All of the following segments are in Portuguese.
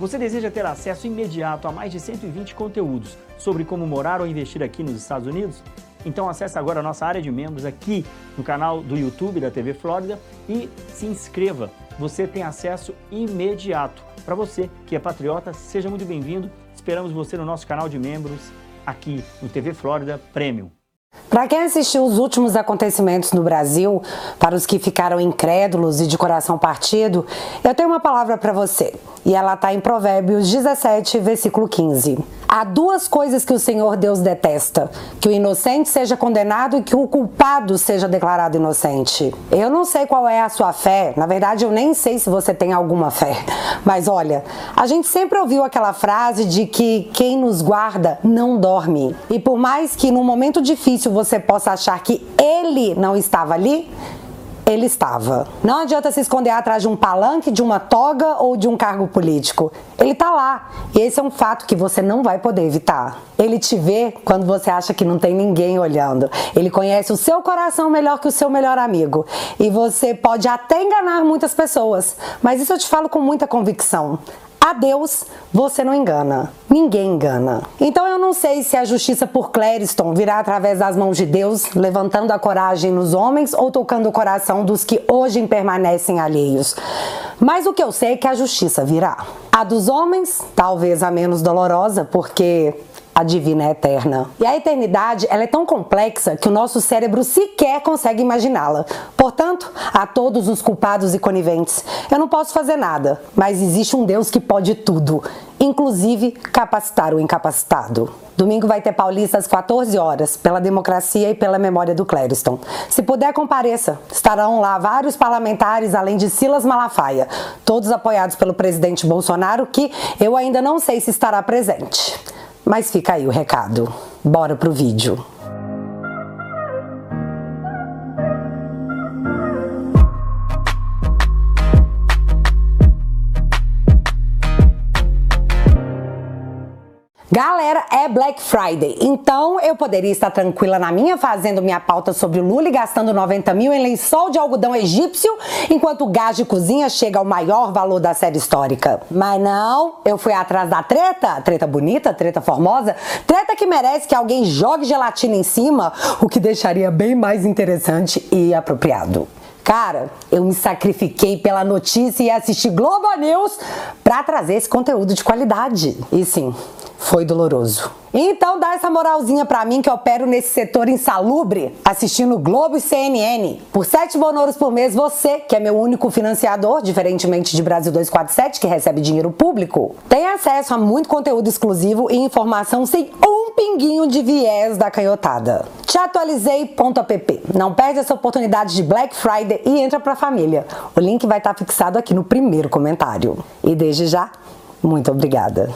Você deseja ter acesso imediato a mais de 120 conteúdos sobre como morar ou investir aqui nos Estados Unidos? Então acesse agora a nossa área de membros aqui no canal do YouTube da TV Flórida e se inscreva. Você tem acesso imediato. Para você que é patriota, seja muito bem-vindo. Esperamos você no nosso canal de membros aqui no TV Flórida Premium. Para quem assistiu os últimos acontecimentos no Brasil, para os que ficaram incrédulos e de coração partido, eu tenho uma palavra para você. E ela está em Provérbios 17, versículo 15. Há duas coisas que o Senhor Deus detesta: que o inocente seja condenado e que o culpado seja declarado inocente. Eu não sei qual é a sua fé, na verdade eu nem sei se você tem alguma fé. Mas olha, a gente sempre ouviu aquela frase de que quem nos guarda não dorme. E por mais que num momento difícil você possa achar que ele não estava ali, ele estava. Não adianta se esconder atrás de um palanque, de uma toga ou de um cargo político. Ele está lá. E esse é um fato que você não vai poder evitar. Ele te vê quando você acha que não tem ninguém olhando. Ele conhece o seu coração melhor que o seu melhor amigo. E você pode até enganar muitas pessoas. Mas isso eu te falo com muita convicção. A Deus, você não engana. Ninguém engana. Então eu não sei se a justiça por Clériston virá através das mãos de Deus, levantando a coragem nos homens ou tocando o coração dos que hoje permanecem alheios. Mas o que eu sei é que a justiça virá. A dos homens, talvez a menos dolorosa, porque a divina é eterna. E a eternidade, ela é tão complexa que o nosso cérebro sequer consegue imaginá-la. Portanto, a todos os culpados e coniventes, eu não posso fazer nada, mas existe um Deus que pode tudo, inclusive capacitar o incapacitado. Domingo vai ter Paulista às 14 horas, pela democracia e pela memória do Clériston. Se puder, compareça. Estarão lá vários parlamentares, além de Silas Malafaia, todos apoiados pelo presidente Bolsonaro, que eu ainda não sei se estará presente. Mas fica aí o recado. Bora pro vídeo. Galera, é Black Friday, então eu poderia estar tranquila na minha fazendo minha pauta sobre o Lula e gastando 90 mil em lençol de algodão egípcio, enquanto o gás de cozinha chega ao maior valor da série histórica. Mas não, eu fui atrás da treta bonita, treta formosa, treta que merece que alguém jogue gelatina em cima, o que deixaria bem mais interessante e apropriado. Cara, eu me sacrifiquei pela notícia e assisti Globo News pra trazer esse conteúdo de qualidade. E sim, foi doloroso. Então dá essa moralzinha pra mim que eu opero nesse setor insalubre, assistindo Globo e CNN. Por 7 bonouros por mês, você, que é meu único financiador, diferentemente de Brasil 247, que recebe dinheiro público, tem acesso a muito conteúdo exclusivo e informação sem um pinguinho de viés da canhotada. Teatualizei.app. Não perde essa oportunidade de Black Friday e entra pra família. O link vai estar fixado aqui no primeiro comentário. E desde já, muito obrigada.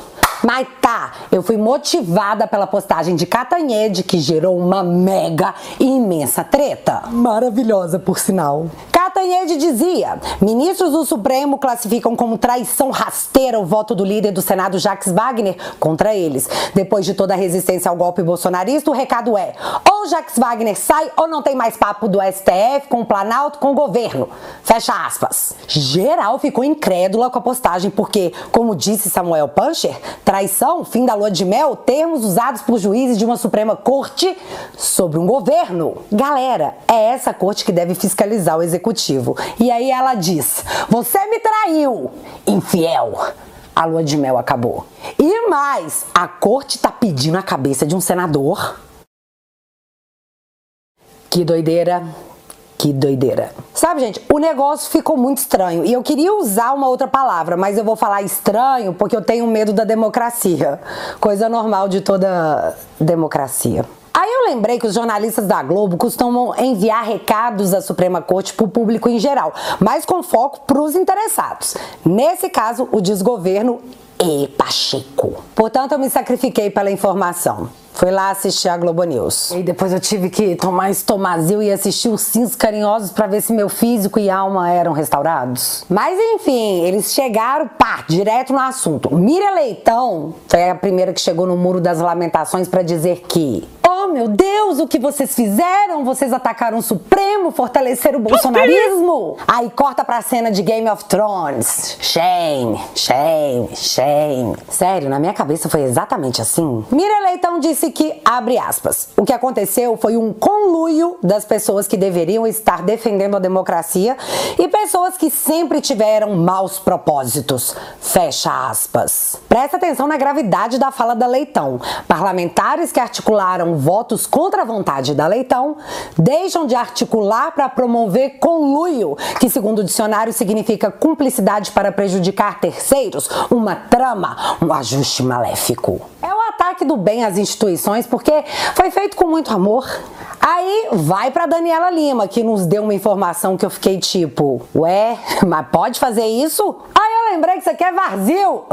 Mas tá, eu fui motivada pela postagem de Catanhede, que gerou uma mega e imensa treta. Maravilhosa, por sinal. Catanhede dizia: ministros do Supremo classificam como traição rasteira o voto do líder do Senado, Jacques Wagner, contra eles. Depois de toda a resistência ao golpe bolsonarista, o recado é: ou Jacques Wagner sai ou não tem mais papo do STF com o Planalto, com o governo. Fecha aspas. Geral ficou incrédula com a postagem porque, como disse Samuel Pancher, traição, fim da lua de mel, termos usados por juízes de uma Suprema Corte sobre um governo. Galera, é essa corte que deve fiscalizar o executivo. E aí ela diz: você me traiu, infiel. A lua de mel acabou. E mais, a corte tá pedindo a cabeça de um senador. Que doideira. Que doideira. Sabe, gente, o negócio ficou muito estranho. E eu queria usar uma outra palavra, mas eu vou falar estranho porque eu tenho medo da democracia. Coisa normal de toda democracia. Aí eu lembrei que os jornalistas da Globo costumam enviar recados à Suprema Corte para o público em geral, mas com foco para os interessados. Nesse caso, o desgoverno e Pacheco. Portanto, eu me sacrifiquei pela informação. Fui lá assistir a Globo News. E depois eu tive que tomar estomazil e assistir os Sims Carinhosos pra ver se meu físico e alma eram restaurados. Mas enfim, eles chegaram, direto no assunto. Miriam Leitão foi a primeira que chegou no Muro das Lamentações pra dizer que o Oh, meu Deus, o que vocês fizeram? Vocês atacaram o Supremo, fortaleceram o bolsonarismo. Aí corta pra cena de Game of Thrones. Shame, shame, shame. Sério, na minha cabeça foi exatamente assim. Miriam Leitão disse que, abre aspas, o que aconteceu foi um conluio das pessoas que deveriam estar defendendo a democracia e pessoas que sempre tiveram maus propósitos. Fecha aspas. Presta atenção na gravidade da fala da Leitão. Parlamentares que articularam votos contra a vontade da Leitão deixam de articular para promover conluio, que segundo o dicionário significa cumplicidade para prejudicar terceiros, uma trama, um ajuste maléfico. É o ataque do bem às instituições porque foi feito com muito amor. Aí vai pra Daniela Lima, que nos deu uma informação que eu fiquei tipo, ué, mas pode fazer isso? Aí eu lembrei que isso aqui é Varzil.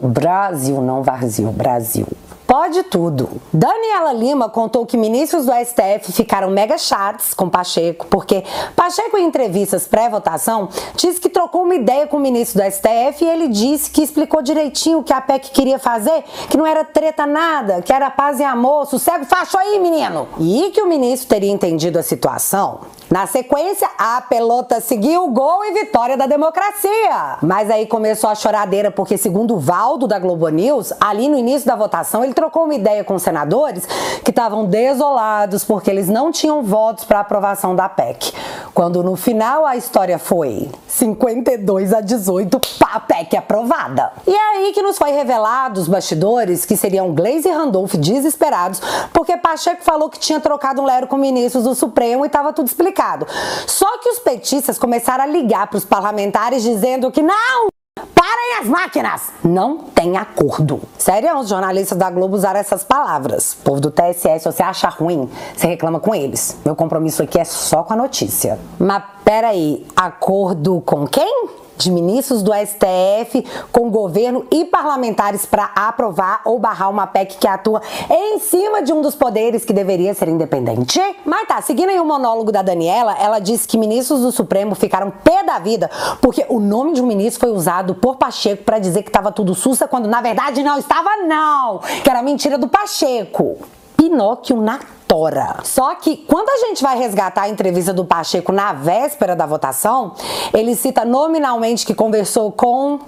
Brasil, não Varzil, Brasil. Pode tudo. Daniela Lima contou que ministros do STF ficaram mega chatos com Pacheco, porque Pacheco, em entrevistas pré-votação, disse que trocou uma ideia com o ministro do STF e ele disse que explicou direitinho o que a PEC queria fazer, que não era treta nada, que era paz e amor, sossego, facho aí, menino! E que o ministro teria entendido a situação. Na sequência, a pelota seguiu, gol e vitória da democracia. Mas aí começou a choradeira, porque segundo o Valdo da Globo News, ali no início da votação, ele trocou uma ideia com os senadores que estavam desolados porque eles não tinham votos para aprovação da PEC. Quando no final a história foi 52-18, pá, PEC aprovada. E é aí que nos foi revelado os bastidores que seriam Gleisi e Randolph desesperados porque Pacheco falou que tinha trocado um lero com ministros do Supremo e estava tudo explicado. Só que os petistas começaram a ligar para os parlamentares dizendo que não! Parem as máquinas! Não tem acordo. Sério, os jornalistas da Globo usaram essas palavras. O povo do TSE, se você acha ruim, você reclama com eles. Meu compromisso aqui é só com a notícia. Mas peraí, acordo com quem? De ministros do STF com o governo e parlamentares para aprovar ou barrar uma PEC que atua em cima de um dos poderes que deveria ser independente. Mas tá, seguindo aí o monólogo da Daniela, ela disse que ministros do Supremo ficaram pé da vida porque o nome de um ministro foi usado por Pacheco para dizer que estava tudo sussa, quando na verdade não estava não, que era mentira do Pacheco. Pinóquio na tora. Só que quando a gente vai resgatar a entrevista do Pacheco na véspera da votação, ele cita nominalmente que conversou com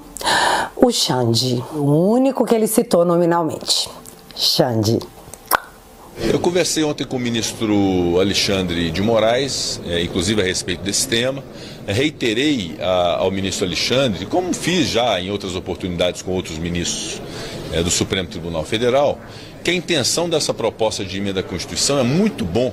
o Xande. O único que ele citou nominalmente. Xande. Eu conversei ontem com o ministro Alexandre de Moraes, inclusive a respeito desse tema. Reiterei ao ministro Alexandre, como fiz já em outras oportunidades com outros ministros do Supremo Tribunal Federal, que a intenção dessa proposta de emenda à Constituição é muito bom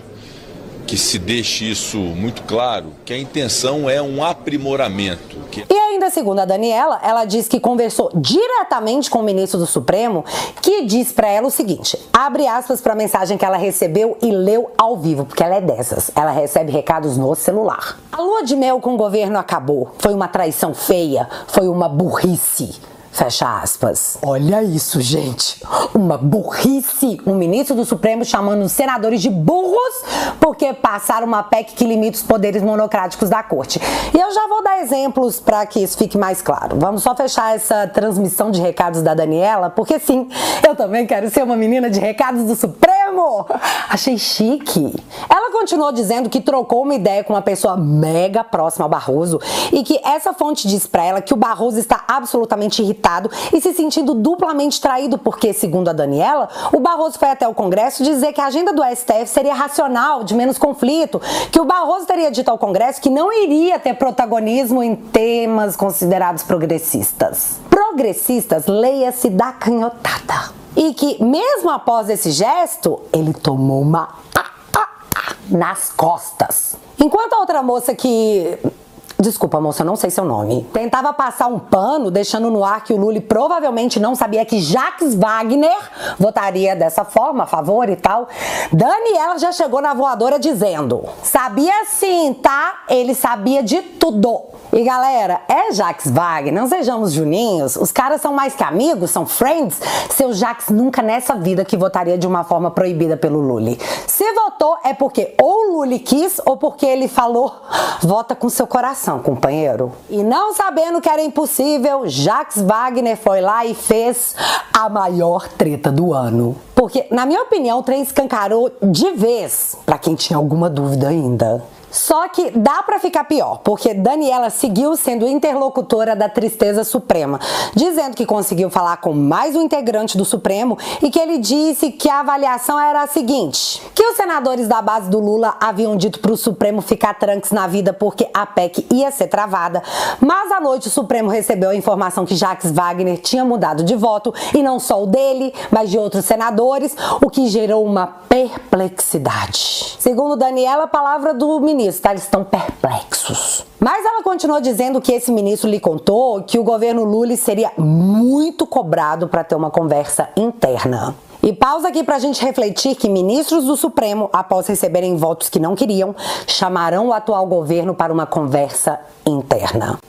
que se deixe isso muito claro, que a intenção é um aprimoramento. E ainda segundo a Daniela, ela diz que conversou diretamente com o ministro do Supremo, que diz pra ela o seguinte, abre aspas pra mensagem que ela recebeu e leu ao vivo, porque ela é dessas, ela recebe recados no celular. A lua de mel com o governo acabou, foi uma traição feia, foi uma burrice. Fecha aspas. Olha isso, gente. Uma burrice. Um ministro do Supremo chamando os senadores de burros porque passaram uma PEC que limita os poderes monocráticos da corte. E eu já vou dar exemplos para que isso fique mais claro. Vamos só fechar essa transmissão de recados da Daniela, porque sim, eu também quero ser uma menina de recados do Supremo. Achei chique. Ela continuou dizendo que trocou uma ideia com uma pessoa mega próxima ao Barroso e que essa fonte diz pra ela que o Barroso está absolutamente irritado e se sentindo duplamente traído porque, segundo a Daniela, o Barroso foi até o Congresso dizer que a agenda do STF seria racional, de menos conflito, que o Barroso teria dito ao Congresso que não iria ter protagonismo em temas considerados progressistas. Progressistas, leia-se da canhotada. E que, mesmo após esse gesto, ele tomou uma nas costas. Enquanto a outra moça que... Desculpa, moça, eu não sei seu nome. Tentava passar um pano, deixando no ar que o Lula provavelmente não sabia que Jacques Wagner votaria dessa forma, a favor e tal. Daniela já chegou na voadora dizendo: sabia sim, tá? Ele sabia de tudo. E galera, é Jacques Wagner, não sejamos juninhos, os caras são mais que amigos, são friends. Seu Jacques nunca nessa vida que votaria de uma forma proibida pelo Lula. Se votou é porque ou o Lula quis ou porque ele falou, vota com seu coração. coração, companheiro. E não sabendo que era impossível, Jacques Wagner foi lá e fez a maior treta do ano. Porque, na minha opinião, o trem escancarou de vez, pra quem tinha alguma dúvida ainda. Só que dá pra ficar pior, porque Daniela seguiu sendo interlocutora da Tristeza Suprema, dizendo que conseguiu falar com mais um integrante do Supremo e que ele disse que a avaliação era a seguinte, que os senadores da base do Lula haviam dito pro Supremo ficar tranques na vida porque a PEC ia ser travada, mas à noite o Supremo recebeu a informação que Jacques Wagner tinha mudado de voto, e não só o dele, mas de outros senadores, o que gerou uma perplexidade. Segundo Daniela, a palavra do ministro, eles estão perplexos. Mas ela continuou dizendo que esse ministro lhe contou que o governo Lula seria muito cobrado para ter uma conversa interna. E pausa aqui pra gente refletir que ministros do Supremo, após receberem votos que não queriam, chamarão o atual governo para uma conversa interna.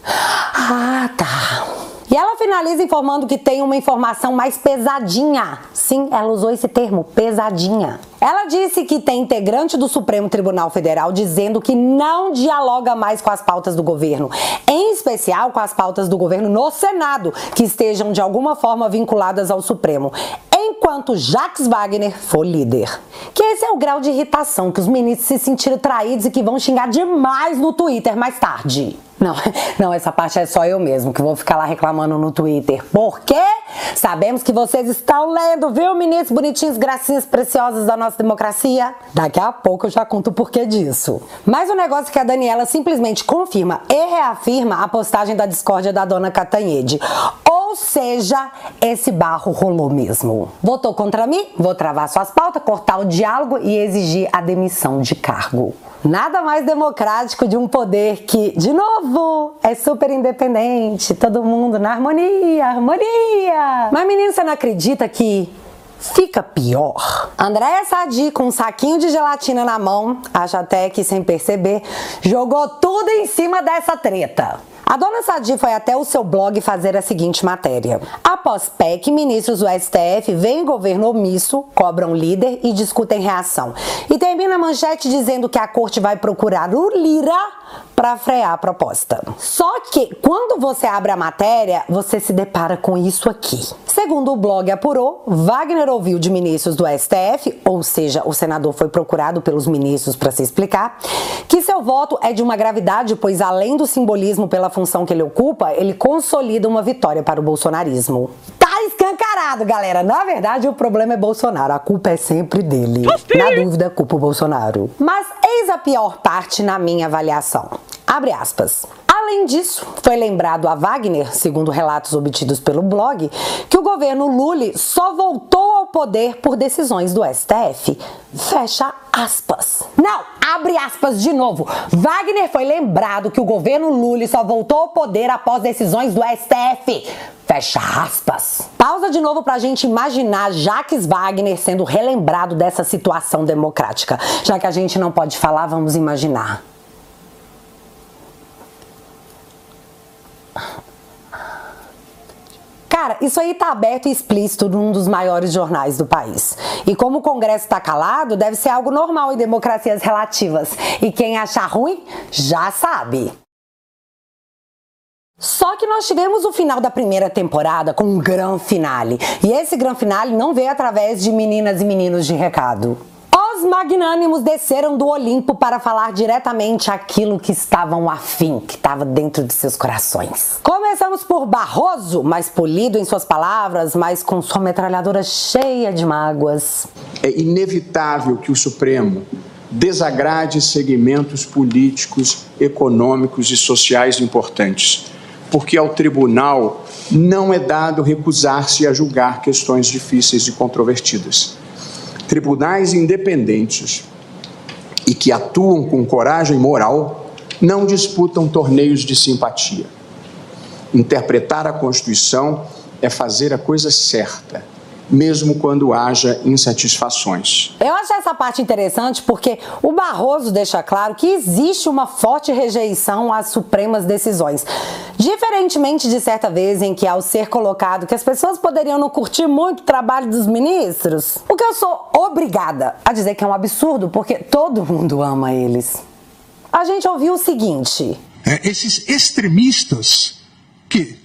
Ah, tá. E ela finaliza informando que tem uma informação mais pesadinha. Sim, ela usou esse termo, pesadinha. Ela disse que tem integrante do Supremo Tribunal Federal dizendo que não dialoga mais com as pautas do governo, em especial com as pautas do governo no Senado, que estejam de alguma forma vinculadas ao Supremo, enquanto Jacques Wagner for líder. Que esse é o grau de irritação que os ministros se sentiram traídos e que vão xingar demais no Twitter mais tarde. Não, essa parte é só eu mesmo que vou ficar lá reclamando no Twitter. Porque sabemos que vocês estão lendo, viu, ministros bonitinhos, gracinhas preciosas da nossa democracia? Daqui a pouco eu já conto o porquê disso. Mas o negócio é que a Daniela simplesmente confirma e reafirma a postagem da discórdia da dona Catanhede. Ou seja, esse barro rolou mesmo. Votou contra mim? Vou travar suas pautas, cortar o diálogo e exigir a demissão de cargo. Nada mais democrático de um poder que, de novo, é super independente, todo mundo na harmonia, harmonia. Mas, menino, você não acredita que fica pior? Andréa Sadi, com um saquinho de gelatina na mão, acho até que sem perceber, jogou tudo em cima dessa treta. A dona Sadi foi até o seu blog fazer a seguinte matéria. Após PEC, ministros do STF veem governo omisso, cobram líder e discutem reação. E termina a manchete dizendo que a corte vai procurar o Lira para frear a proposta. Só que, quando você abre a matéria, você se depara com isso aqui. Segundo o blog apurou, Wagner ouviu de ministros do STF, ou seja, o senador foi procurado pelos ministros para se explicar, que seu voto é de uma gravidade, pois além do simbolismo pela função que ele ocupa, ele consolida uma vitória para o bolsonarismo. Tá escancarado, galera. Na verdade, o problema é Bolsonaro. A culpa é sempre dele. Na dúvida, culpa o Bolsonaro. Mas eis a pior parte na minha avaliação. Abre aspas. Além disso, foi lembrado a Wagner, segundo relatos obtidos pelo blog, que o governo Lula só voltou ao poder por decisões do STF. Fecha aspas. Não, abre aspas de novo. Wagner foi lembrado que o governo Lula só voltou ao poder após decisões do STF. Fecha aspas. Pausa de novo pra gente imaginar Jacques Wagner sendo relembrado dessa situação democrática. Já que a gente não pode falar, vamos imaginar. Cara, isso aí tá aberto e explícito num dos maiores jornais do país. E como o Congresso tá calado, deve ser algo normal em democracias relativas. E quem achar ruim, já sabe. Só que nós tivemos o final da primeira temporada com um grande finale. E esse grande finale não veio através de meninas e meninos de recado. Os magnânimos desceram do Olimpo para falar diretamente aquilo que estavam afim, que estava dentro de seus corações. Começamos por Barroso, mais polido em suas palavras, mas com sua metralhadora cheia de mágoas. É inevitável que o Supremo desagrade segmentos políticos, econômicos e sociais importantes, porque ao tribunal não é dado recusar-se a julgar questões difíceis e controvertidas. Tribunais independentes e que atuam com coragem moral não disputam torneios de simpatia. Interpretar a Constituição é fazer a coisa certa, mesmo quando haja insatisfações. Eu acho essa parte interessante porque o Barroso deixa claro que existe uma forte rejeição às supremas decisões, Diferentemente de certa vez em que, ao ser colocado que as pessoas poderiam não curtir muito o trabalho dos ministros, o que eu sou obrigada a dizer que é um absurdo, porque todo mundo ama eles. A gente ouviu o seguinte: esses extremistas que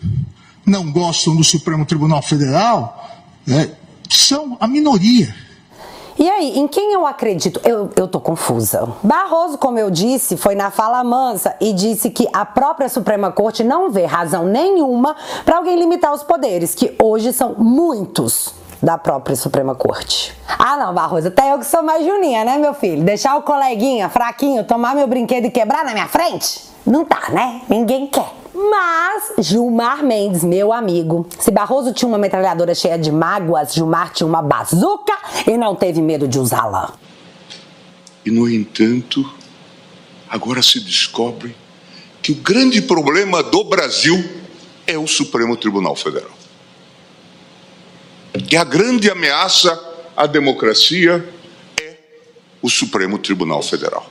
não gostam do Supremo Tribunal Federal são a minoria. E aí, em quem eu acredito? Eu tô confusa. Barroso, como eu disse, foi na fala mansa e disse que a própria Suprema Corte não vê razão nenhuma para alguém limitar os poderes, que hoje são muitos da própria Suprema Corte. Ah não, Barroso, até eu que sou mais juninha, né, meu filho? Deixar o coleguinha fraquinho tomar meu brinquedo e quebrar na minha frente? Não tá, né? Ninguém quer. Mas Gilmar Mendes, meu amigo, se Barroso tinha uma metralhadora cheia de mágoas, Gilmar tinha uma bazuca e não teve medo de usá-la. E, no entanto, agora se descobre que o grande problema do Brasil é o Supremo Tribunal Federal. Que a grande ameaça à democracia é o Supremo Tribunal Federal.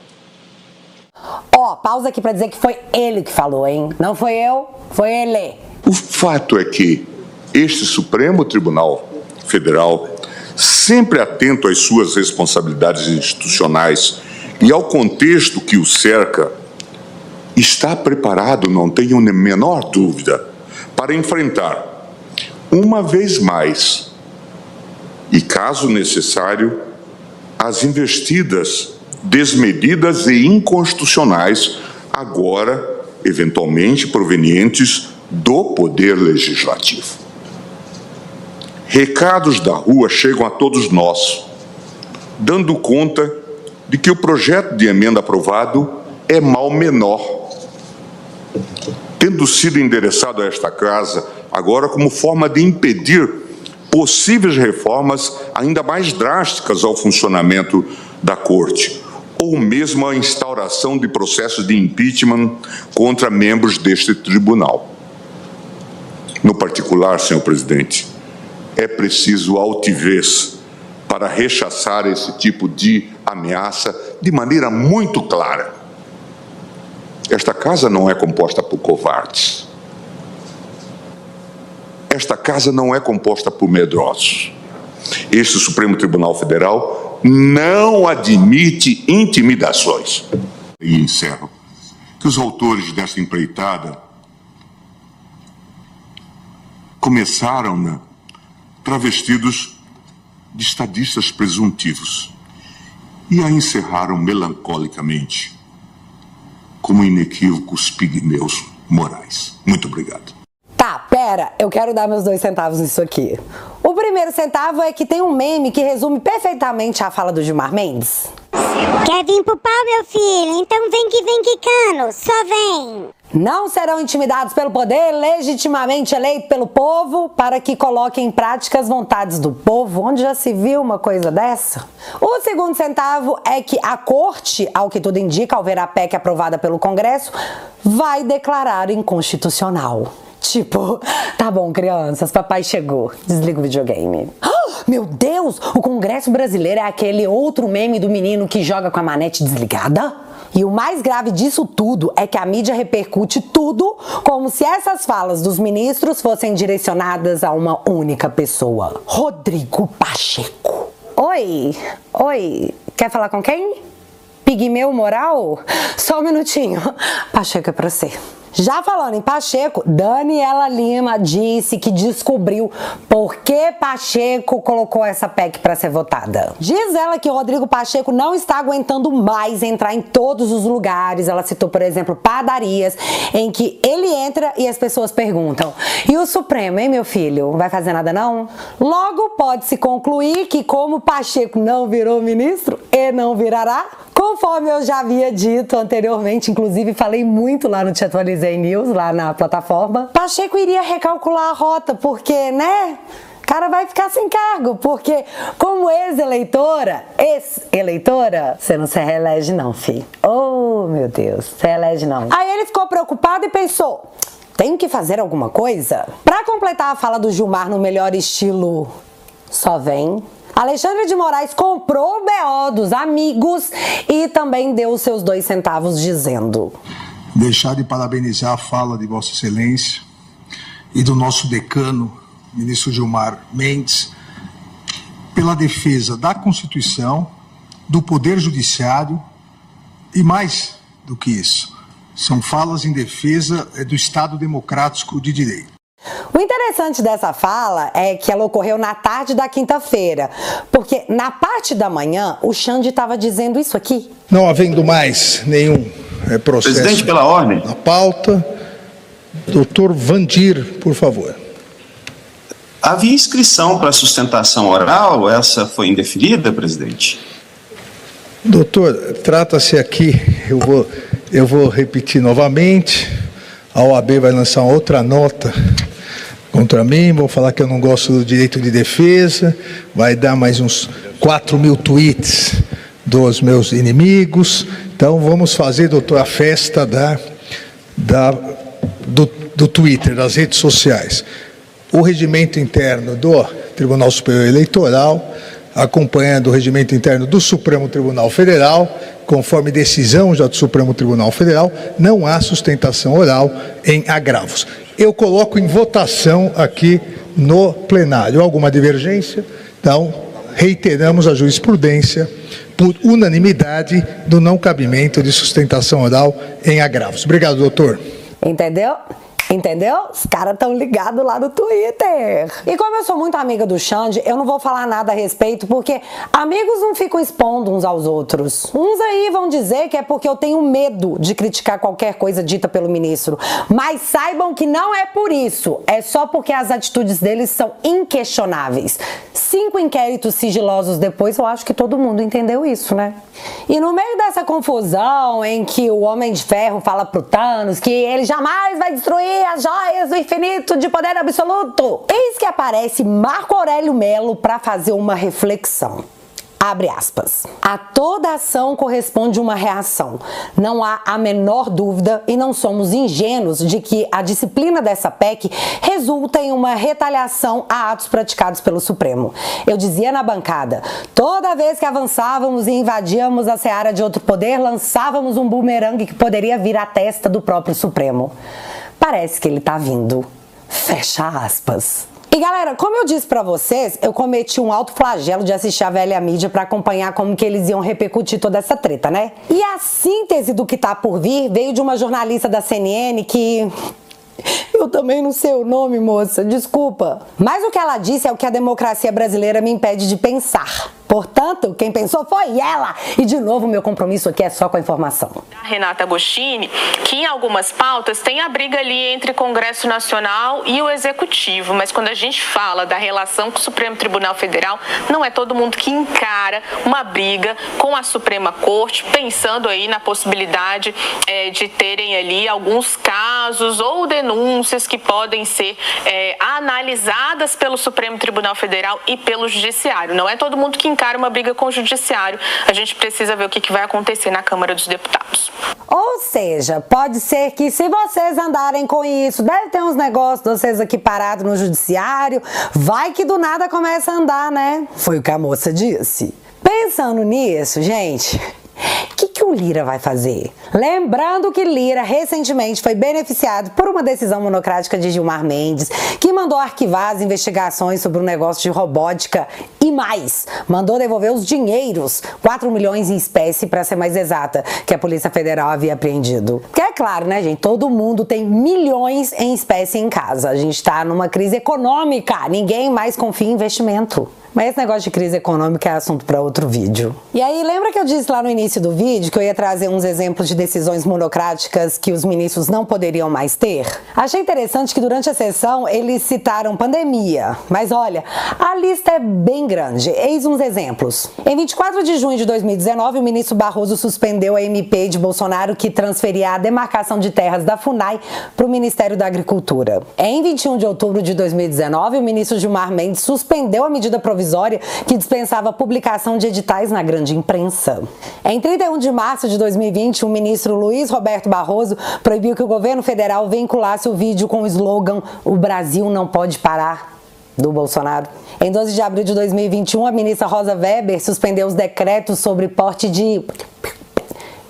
Pausa aqui pra dizer que foi ele que falou, hein? Não foi eu, foi ele. O fato é que este Supremo Tribunal Federal, sempre atento às suas responsabilidades institucionais e ao contexto que o cerca, está preparado, não tenho a menor dúvida, para enfrentar, uma vez mais, e caso necessário, as investidas desmedidas e inconstitucionais, agora, eventualmente, provenientes do Poder Legislativo. Recados da rua chegam a todos nós, dando conta de que o projeto de emenda aprovado é mal menor, tendo sido endereçado a esta casa agora como forma de impedir possíveis reformas ainda mais drásticas ao funcionamento da Corte, ou mesmo a instauração de processos de impeachment contra membros deste tribunal. No particular, senhor presidente, é preciso altivez para rechaçar esse tipo de ameaça de maneira muito clara. Esta casa não é composta por covardes. Esta casa não é composta por medrosos. Este Supremo Tribunal Federal não admite intimidações. E encerro que os autores desta empreitada começaram travestidos de estadistas presuntivos e a encerraram melancolicamente como inequívocos pigmeus morais. Muito obrigado. Tá, pera, eu quero dar meus 2 centavos nisso aqui. O primeiro centavo é que tem um meme que resume perfeitamente a fala do Gilmar Mendes. Quer vir pro pau, meu filho? Então vem quicando, só vem. Não serão intimidados pelo poder legitimamente eleito pelo povo para que coloquem em prática as vontades do povo. Onde já se viu uma coisa dessa? O segundo centavo é que a Corte, ao que tudo indica, ao ver a PEC aprovada pelo Congresso, vai declarar inconstitucional. Tipo, tá bom, crianças, papai chegou. Desliga o videogame. Meu Deus, o Congresso brasileiro é aquele outro meme do menino que joga com a manete desligada? E o mais grave disso tudo é que a mídia repercute tudo como se essas falas dos ministros fossem direcionadas a uma única pessoa. Rodrigo Pacheco. Oi, quer falar com quem? Pigmeu moral? Só um minutinho. Pacheco é pra você. Já falando em Pacheco, Daniela Lima disse que descobriu por que Pacheco colocou essa PEC para ser votada. Diz ela que Rodrigo Pacheco não está aguentando mais entrar em todos os lugares. Ela citou, por exemplo, padarias, em que ele entra e as pessoas perguntam: e o Supremo, hein, meu filho? Não vai fazer nada não? Logo, pode-se concluir que como Pacheco não virou ministro e não virará, conforme eu já havia dito anteriormente, inclusive falei muito lá no Te Atualizei News, lá na plataforma, Pacheco iria recalcular a rota, porque, né, o cara vai ficar sem cargo, porque como ex-eleitora, você não se reelege não, filho. Oh, meu Deus, se reelege não. Aí ele ficou preocupado e pensou: tem que fazer alguma coisa? Pra completar a fala do Gilmar no melhor estilo só vem, Alexandre de Moraes comprou o BO dos amigos e também deu os seus 2 centavos dizendo: deixar de parabenizar a fala de Vossa Excelência e do nosso decano, ministro Gilmar Mendes, pela defesa da Constituição, do Poder Judiciário e, mais do que isso, são falas em defesa do Estado Democrático de Direito. O interessante dessa fala é que ela ocorreu na tarde da quinta-feira, porque na parte da manhã o Xande estava dizendo isso aqui. Não havendo mais nenhum processo Presidente, pela ordem. na pauta, doutor Vandir, por favor. Havia inscrição para sustentação oral, essa foi indeferida, presidente? Doutor, trata-se aqui, eu vou repetir novamente, a OAB vai lançar uma outra nota contra mim, vou falar que eu não gosto do direito de defesa, vai dar mais uns 4.000 tweets dos meus inimigos, então vamos fazer, doutor, a festa do Twitter, das redes sociais. O regimento interno do Tribunal Superior Eleitoral, acompanhando o regimento interno do Supremo Tribunal Federal, conforme decisão já do Supremo Tribunal Federal, não há sustentação oral em agravos. Eu coloco em votação aqui no plenário. Alguma divergência? Então, reiteramos a jurisprudência por unanimidade do não cabimento de sustentação oral em agravos. Obrigado, doutor. Entendeu? Entendeu? Os caras estão ligados lá no Twitter. E como eu sou muito amiga do Xande, eu não vou falar nada a respeito, porque amigos não ficam expondo uns aos outros. Uns aí vão dizer que é porque eu tenho medo de criticar qualquer coisa dita pelo ministro. Mas saibam que não é por isso. É só porque as atitudes deles são inquestionáveis. 5 inquéritos sigilosos depois, eu acho que todo mundo entendeu isso, né? E no meio dessa confusão em que o Homem de Ferro fala pro Thanos que ele jamais vai destruir as joias do infinito de poder absoluto, eis que aparece Marco Aurélio Melo para fazer uma reflexão. Abre aspas. A toda ação corresponde uma reação. Não há a menor dúvida e não somos ingênuos de que a disciplina dessa PEC resulta em uma retaliação a atos praticados pelo Supremo. Eu dizia na bancada, toda vez que avançávamos e invadíamos a seara de outro poder, lançávamos um bumerangue que poderia vir à testa do próprio Supremo. Parece que ele tá vindo. Fecha aspas. E galera, como eu disse pra vocês, eu cometi um alto flagelo de assistir a velha mídia pra acompanhar como que eles iam repercutir toda essa treta, né? E a síntese do que tá por vir veio de uma jornalista da CNN que... Eu também não sei o nome, moça, desculpa. Mas o que ela disse é o que a democracia brasileira me impede de pensar. Portanto, quem pensou foi ela. E de novo, meu compromisso aqui é só com a informação. A Renata Agostini, que em algumas pautas tem a briga ali entre Congresso Nacional e o Executivo, mas quando a gente fala da relação com o Supremo Tribunal Federal, não é todo mundo que encara uma briga com a Suprema Corte, pensando aí na possibilidade de terem ali alguns casos ou denúncias que podem ser analisadas pelo Supremo Tribunal Federal e pelo Judiciário. Não é todo mundo que encara uma briga com o Judiciário. A gente precisa ver o que vai acontecer na Câmara dos Deputados. Ou seja, pode ser que se vocês andarem com isso, deve ter uns negócios de vocês aqui parados no Judiciário, vai que do nada começa a andar, né? Foi o que a moça disse. Pensando nisso, gente... O que o Lira vai fazer? Lembrando que Lira recentemente foi beneficiado por uma decisão monocrática de Gilmar Mendes, que mandou arquivar as investigações sobre o negócio de robótica e mais, mandou devolver os dinheiros, 4 milhões em espécie, para ser mais exata, que a Polícia Federal havia apreendido. Porque é claro, né, gente, todo mundo tem milhões em espécie em casa. A gente tá numa crise econômica, ninguém mais confia em investimento. Mas esse negócio de crise econômica é assunto para outro vídeo. E aí, lembra que eu disse lá no início do vídeo que eu ia trazer uns exemplos de decisões monocráticas que os ministros não poderiam mais ter? Achei interessante que durante a sessão eles citaram pandemia. Mas olha, a lista é bem grande. Eis uns exemplos. Em 24 de junho de 2019, o ministro Barroso suspendeu a MP de Bolsonaro que transferia a demarcação de terras da FUNAI para o Ministério da Agricultura. Em 21 de outubro de 2019, o ministro Gilmar Mendes suspendeu a medida provisória que dispensava a publicação de editais na grande imprensa. Em 31 de março de 2020, o ministro Luiz Roberto Barroso proibiu que o governo federal vinculasse o vídeo com o slogan "O Brasil não pode parar", do Bolsonaro. Em 12 de abril de 2021, a ministra Rosa Weber suspendeu os decretos sobre porte de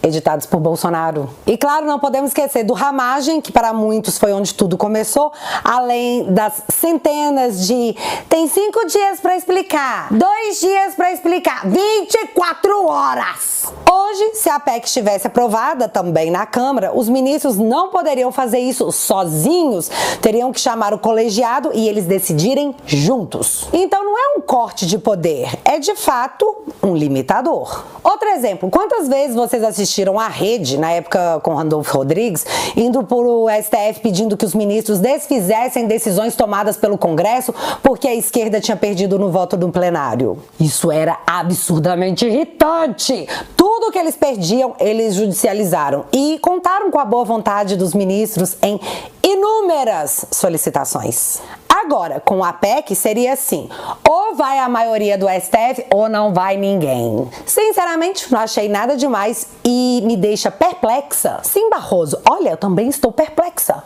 editados por Bolsonaro. E claro, não podemos esquecer do Ramagem, que para muitos foi onde tudo começou, além das centenas de tem 5 dias para explicar, 2 dias para explicar, 24 horas. Hoje, se a PEC estivesse aprovada também na Câmara, os ministros não poderiam fazer isso sozinhos, teriam que chamar o colegiado e eles decidirem juntos. Então não é um corte de poder, é de fato um limitador. Outro exemplo, quantas vezes vocês assistiram à Rede, na época com Randolfo Rodrigues, indo pro STF pedindo que os ministros desfizessem decisões tomadas pelo Congresso porque a esquerda tinha perdido no voto do plenário? Isso era absurdamente irritante. Tudo que eles perdiam, eles judicializaram e contaram com a boa vontade dos ministros em inúmeras solicitações. Agora, com a PEC seria assim, ou vai a maioria do STF ou não vai ninguém. Sinceramente, não achei nada demais e me deixa perplexa. Sim, Barroso, olha, eu também estou perplexa.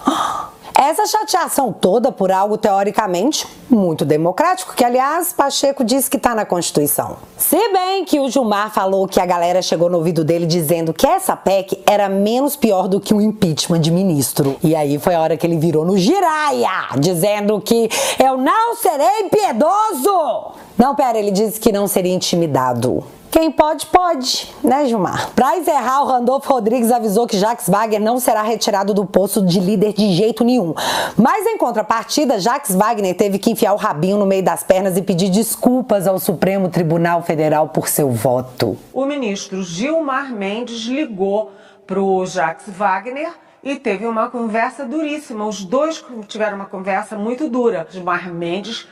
Essa chateação toda por algo teoricamente muito democrático, que aliás Pacheco disse que está na Constituição. Se bem que o Gilmar falou que a galera chegou no ouvido dele dizendo que essa PEC era menos pior do que um impeachment de ministro. E aí foi a hora que ele virou no giraia, dizendo que eu não serei impiedoso. Não, pera, ele disse que não seria intimidado. Quem pode, pode, né, Gilmar? Pra encerrar, o Randolfo Rodrigues avisou que Jacques Wagner não será retirado do posto de líder de jeito nenhum. Mas em contrapartida, Jacques Wagner teve que enfiar o rabinho no meio das pernas e pedir desculpas ao Supremo Tribunal Federal por seu voto. O ministro Gilmar Mendes ligou pro Jacques Wagner e teve uma conversa duríssima. Os dois tiveram uma conversa muito dura. Gilmar Mendes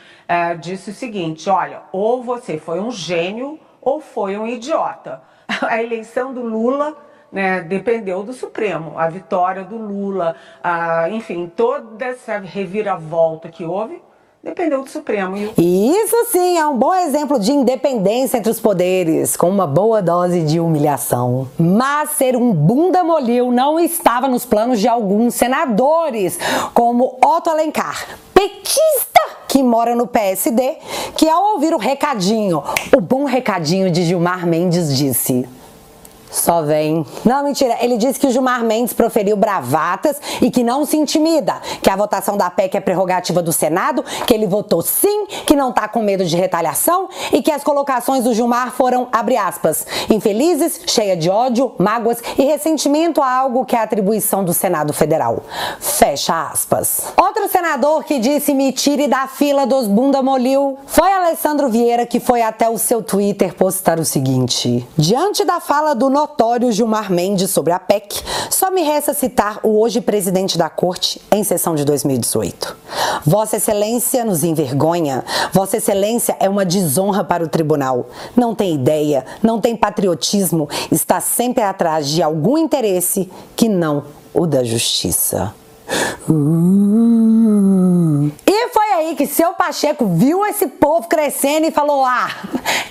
disse o seguinte, olha, ou você foi um gênio ou foi um idiota. A eleição do Lula, né, dependeu do Supremo. A vitória do Lula, enfim, toda essa reviravolta que houve, dependeu do Supremo. E isso sim é um bom exemplo de independência entre os poderes, com uma boa dose de humilhação. Mas ser um bunda molil não estava nos planos de alguns senadores, como Otto Alencar, petista que mora no PSD, que ao ouvir o recadinho, o bom recadinho de Gilmar Mendes disse... Só vem. Não, mentira. Ele disse que o Gilmar Mendes proferiu bravatas e que não se intimida, que a votação da PEC é prerrogativa do Senado, que ele votou sim, que não tá com medo de retaliação e que as colocações do Gilmar foram, abre aspas, infelizes, cheia de ódio, mágoas e ressentimento a algo que é atribuição do Senado Federal. Fecha aspas. Outro senador que disse me tire da fila dos bunda molil foi Alessandro Vieira, que foi até o seu Twitter postar o seguinte: diante da fala do notório Gilmar Mendes sobre a PEC, só me resta citar o hoje presidente da Corte em sessão de 2018. Vossa Excelência nos envergonha. Vossa Excelência é uma desonra para o tribunal. Não tem ideia, não tem patriotismo, está sempre atrás de algum interesse que não o da justiça. E foi aí que seu Pacheco viu esse povo crescendo e falou,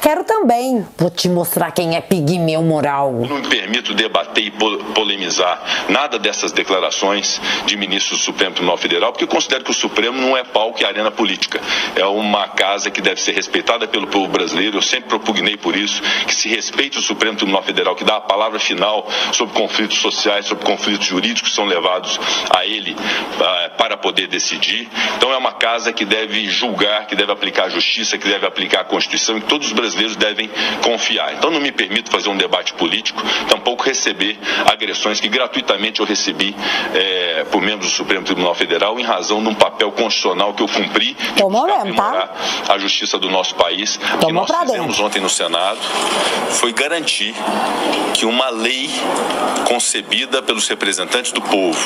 quero também. Vou te mostrar quem é pigmeu moral. Eu não me permito debater e polemizar nada dessas declarações de ministros do Supremo Tribunal Federal, porque eu considero que o Supremo não é palco e arena política. É uma casa que deve ser respeitada pelo povo brasileiro. Eu sempre propugnei por isso, que se respeite o Supremo Tribunal Federal, que dá a palavra final sobre conflitos sociais, sobre conflitos jurídicos que são levados a ele para poder decidir. Então é uma casa que deve julgar, que deve aplicar a justiça, que deve aplicar a Constituição e que todos os brasileiros devem confiar. Então não me permito fazer um debate político, tampouco receber agressões que gratuitamente eu recebi por membros do Supremo Tribunal Federal em razão de um papel constitucional que eu cumpri de buscar aprimorar a justiça do nosso país. O que nós fizemos ontem no Senado foi garantir que uma lei concebida pelos representantes do povo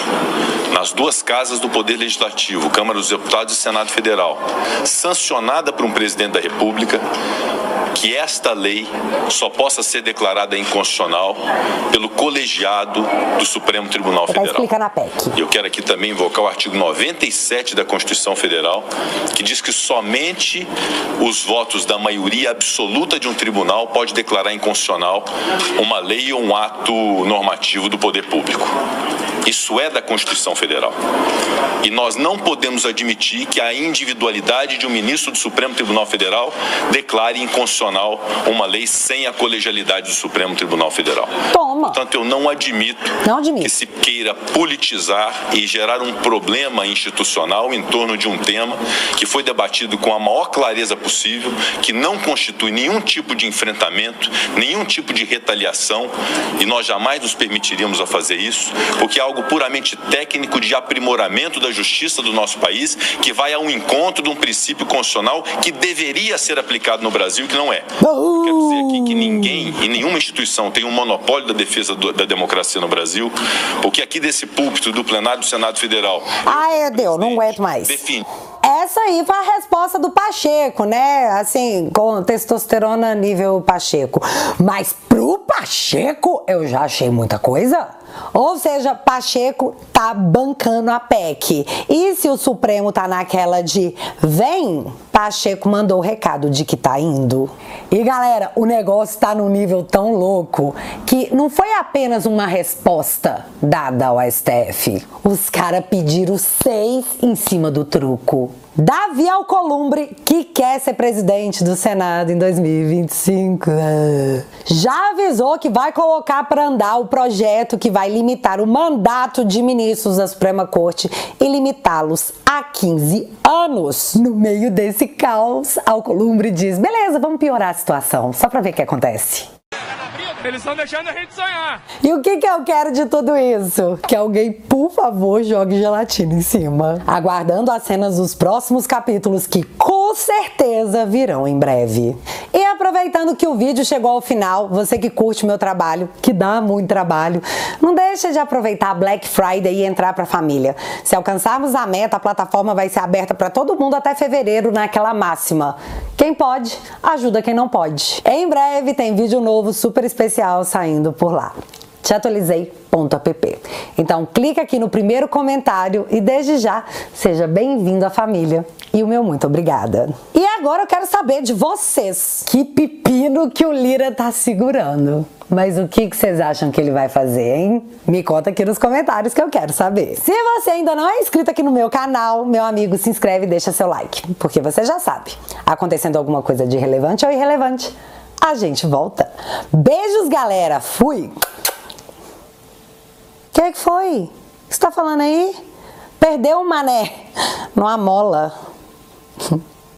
nas duas casas do Poder Legislativo, Câmara dos Deputados e Senado Federal, sancionada por um presidente da República, que esta lei só possa ser declarada inconstitucional pelo colegiado do Supremo Tribunal Federal. E eu quero aqui também invocar o artigo 97 da Constituição Federal, que diz que somente os votos da maioria absoluta de um tribunal pode declarar inconstitucional uma lei ou um ato normativo do poder público. Isso é da Constituição Federal. E nós não podemos admitir que a individualidade de um ministro do Supremo Tribunal Federal declare inconstitucional uma lei sem a colegialidade do Supremo Tribunal Federal. Toma. Portanto, eu não admito que se queira politizar e gerar um problema institucional em torno de um tema que foi debatido com a maior clareza possível, que não constitui nenhum tipo de enfrentamento, nenhum tipo de retaliação, e nós jamais nos permitiríamos a fazer isso, porque é algo puramente técnico de aprimoramento da justiça do nosso país, que vai ao encontro de um princípio constitucional que deveria ser aplicado no Brasil e que não é. Quero dizer aqui que ninguém e nenhuma instituição tem um monopólio da defesa da democracia no Brasil, porque aqui desse púlpito do plenário do Senado Federal... Deus, não aguento mais. Define. Essa aí foi a resposta do Pacheco, né? Assim, com testosterona nível Pacheco. Mas pro Pacheco, eu já achei muita coisa. Ou seja, Pacheco tá bancando a PEC. E se o Supremo tá naquela de vem, Pacheco mandou o recado de que tá indo. E galera, o negócio tá num nível tão louco que não foi apenas uma resposta dada ao STF. Os caras pediram 6 em cima do truco. Davi Alcolumbre, que quer ser presidente do Senado em 2025, já avisou que vai colocar para andar o projeto que vai limitar o mandato de ministros da Suprema Corte e limitá-los a 15 anos. No meio desse caos, Alcolumbre diz, beleza, vamos piorar a situação, só para ver o que acontece. Eles estão deixando a gente sonhar. E o que eu quero de tudo isso? Que alguém, por favor, jogue gelatina em cima. Aguardando as cenas dos próximos capítulos que com certeza virão em breve. E aproveitando que o vídeo chegou ao final, você que curte o meu trabalho, que dá muito trabalho, não deixa de aproveitar a Black Friday e entrar pra família. Se alcançarmos a meta, a plataforma vai ser aberta para todo mundo até fevereiro naquela máxima. Quem pode, ajuda quem não pode. Em breve tem vídeo novo super especial saindo por lá. Teatualizei.app. Então clica aqui no primeiro comentário e desde já seja bem-vindo à família e o meu muito obrigada. E agora eu quero saber de vocês, que pepino que o Lira tá segurando. Mas o que vocês acham que ele vai fazer, hein? Me conta aqui nos comentários que eu quero saber. Se você ainda não é inscrito aqui no meu canal, meu amigo, se inscreve e deixa seu like, porque você já sabe, acontecendo alguma coisa de relevante ou irrelevante, a gente volta. Beijos, galera. Fui. O que foi? O que você tá falando aí? Perdeu o mané numa mola.